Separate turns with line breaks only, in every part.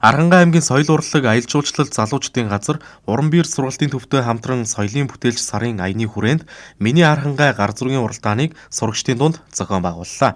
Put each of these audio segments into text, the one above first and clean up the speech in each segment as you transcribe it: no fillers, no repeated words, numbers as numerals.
Аранхай аймгийн соёл урлаг аялал жуулчлал залуучдын газар Урамбийр сургалтын төвтэй хамтран соёлын бүтээлч сарын аяны хүрээнд миний Аранхай гар зургийн уралдааныг сурагчдын дунд зохион байгууллаа.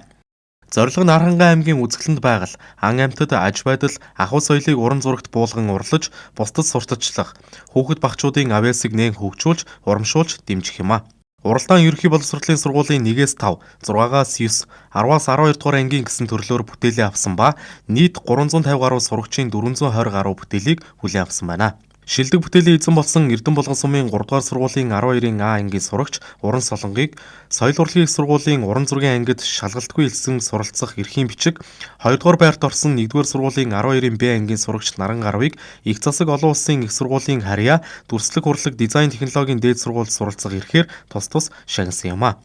Зорилго нь Аранхай аймгийн үзэсгэлэнт байгаль, ан амьтад аж байдал, ахуй соёлыг уран зурагт буулган урлаж, бусдад сурталчлах, хүүхэд багчуудын авьяасыг нээн хөгжүүлж, урамшуулж дэмжих юм а. Уралдаан ерөнхий боловсролын сургуулийн 1-ээс 5, 6-аас 9, 10-аас 12 дугаар ангийн гэсэн төрлөөр бүтээлээ авсан ба нийт 350 гаруй сурагчийн 420 гаруй бүтээлийг хүлээн авсан байна. Шилдэг бүтээлийн эзэн болсон Эрдэнэ булган сумын 3 дугаар сургуулийн 12-ын А ангийн сурагч Уран Солонгыг, Соёл урлагийн сургуулийн уран зургийн ангид шалгалтгүй элсэн суралцах эрхийн бичиг, 2 дугаар байрт орсон 1 дугаар сургуулийн 12-ын Б ангийн сурагч Наран Гарвыг Их засаг олон улсын их сургуулийн Харьяа, дүрслэг урлаг дизайн технологийн дээд сургуульд суралцах эрхээр тус шагнасан юм а.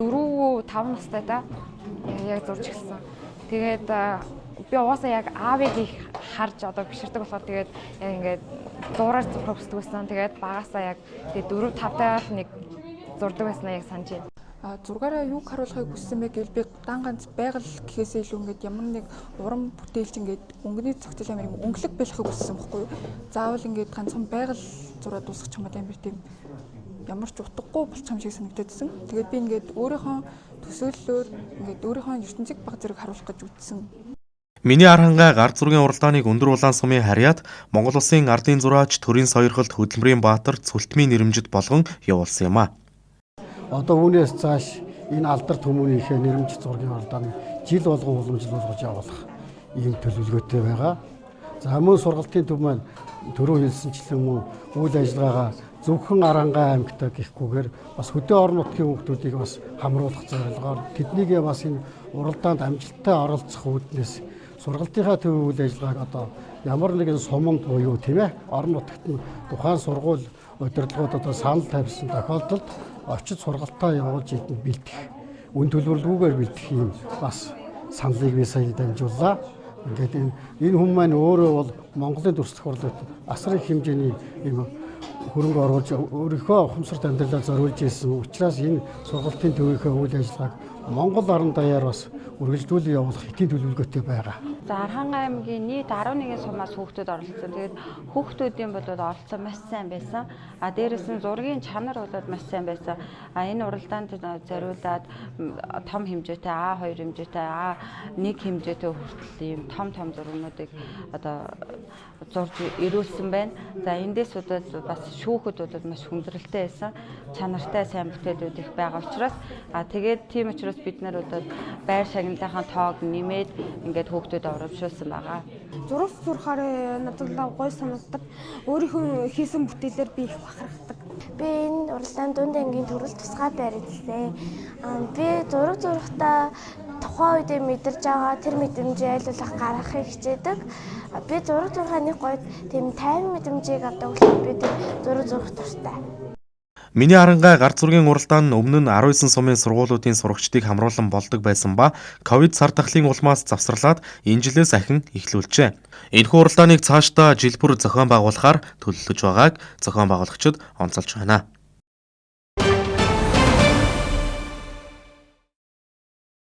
4-5 настайдаа яг зурж эхэлсэн. Тэгээд би угаасаа яг аавыг их харж одоо биширдэг болохоор тэгээд яг ингээд зураар зурхах хүсдэг байсан. Тэгээд багасаа яг 4-5 таах нэг зурдаг байснаа яг санаж байна.
Зургаараа юг харуулахыг хүссэн бэ гэвэл би дан ганц байгаль гэхээсээ илүү ингээд ямар нэг уран бүтээлч ингээд өнгөний цогцол амар юм өнгөлөг болохыг хүссэн байхгүй юу. Заавал ингээд ганцхан байгаль зураа дуусгах юм бол амар тийм ямар ч утгагүй болчих юм шиг санагдчихсан. Тэгээд би ингээд өөрийнхөө төсөөллөөр ингээд өөрийнхөө ертөнцийг баг зэрэг харуулах гэж үзсэн.
Миний Аранхай гар зургийн уралдааныг Өндөр улаан сумын Харьяат Монгол Улсын ардын зураач, төрийн сойрхолт хөдөлмөрийн баатар Цүлтмийн нэрэмжит болгон явуулсан юм а.
Одоо үүнээс цааш энэ алдар төмөөнийхээ нэрэмжит зургийн уралдааны жил болгон уламжлуулж явуулах ийм төлөвлөгөөтэй байгаа. За мөн сургалтын төв маань түрүү хэлсэнчлэн мөн үйл ажиллагаагаа зөвхөн Аранхай аймагтаа гэхгүйгээр бас хөдөө орон нутгийн хүүхдүүдийг бас хамруулах зорилгоор тэднийг бас энэ уралдаанд амжилттай оролцох үүднээс сургалтынхаа төв үйл ажиллагааг одоо ямар нэгэн суманд буюу тийм ээ орон нутагт нь тухайн сургууль удирдлагууд одоо санал тавьсан тохиолдолд очиж сургалтаа явуулж идэх бэлдэх үн төлбөрлөгүүгээр бэлдэх юм бас саналыг би сая дамжууллаа. Ингээд энэ хүн маань өөрөө бол Монголын дүрслэх урлагт асар их хэмжээний юм хөрөнгө оруулж өөрийнхөө ухамсарт амьдралаа зориулж ирсэн учраас энэ сургалтын төвийнхөө үйл ажиллагааг Монгол орон даяар бас үргэлжлүүлэн явуулах хэдийн төлөвлөгөөтэй байгаа.
За Аранхай аймгийн нийт 11 сумаас хүүхдүүд оролцсон. Тэгээд хүүхдүүдийн болоод оролцсон маш сайн байсан. Дээрээс нь зургийн чанар болоод маш сайн байсан. Энэ уралдаанд зориулаад том хэмжээтэй А2 хэмжээтэй А1 хэмжээтэй хүртэл ийм том зургуудыг одоо зурж ирүүлсэн байна. За эндээс бас шүүхэд маш хүндрэлтэй байсан. Чанартай сайн бүтээлүүд их байгаа учраас тэгээд тийм учраас бид нар байр шагналынхаа тоог нэмээд ингээд хүүхдүүд оруулсан байгаа.
Зураг зурхаар надад гоё санагддаг. Өөрийнхөө хийсэн бүтээлээр би их бахархдаг.
Би энэ уралдаанд дунд ангийн төрөл тусгай байр эзлээ. Би зураг зурхтаа тухайн үедээ мэдэрж байгаа тэр мэдрэмжийг айлуулах гаргахыг хичээдэг. Би зураг зурхаа нэг гоё тийм тайван мэдрэмжийг авдаг болохоор би тэр зураг зурх дуртай.
Миний Аранхай гар зургийн уралдаан нь өмнө нь 19 сумын сургуулиудын сурагчдыг хамруулан болдог байсан ба ковид сар дахлын улмаас завсарлаад энэ жилээс ахин эхлүүлжээ. Энэхүү уралдааныг цаашдаа жил бүр зохион байгуулахаар төлөвлөж байгааг зохион байгуулагчид онцолж байна.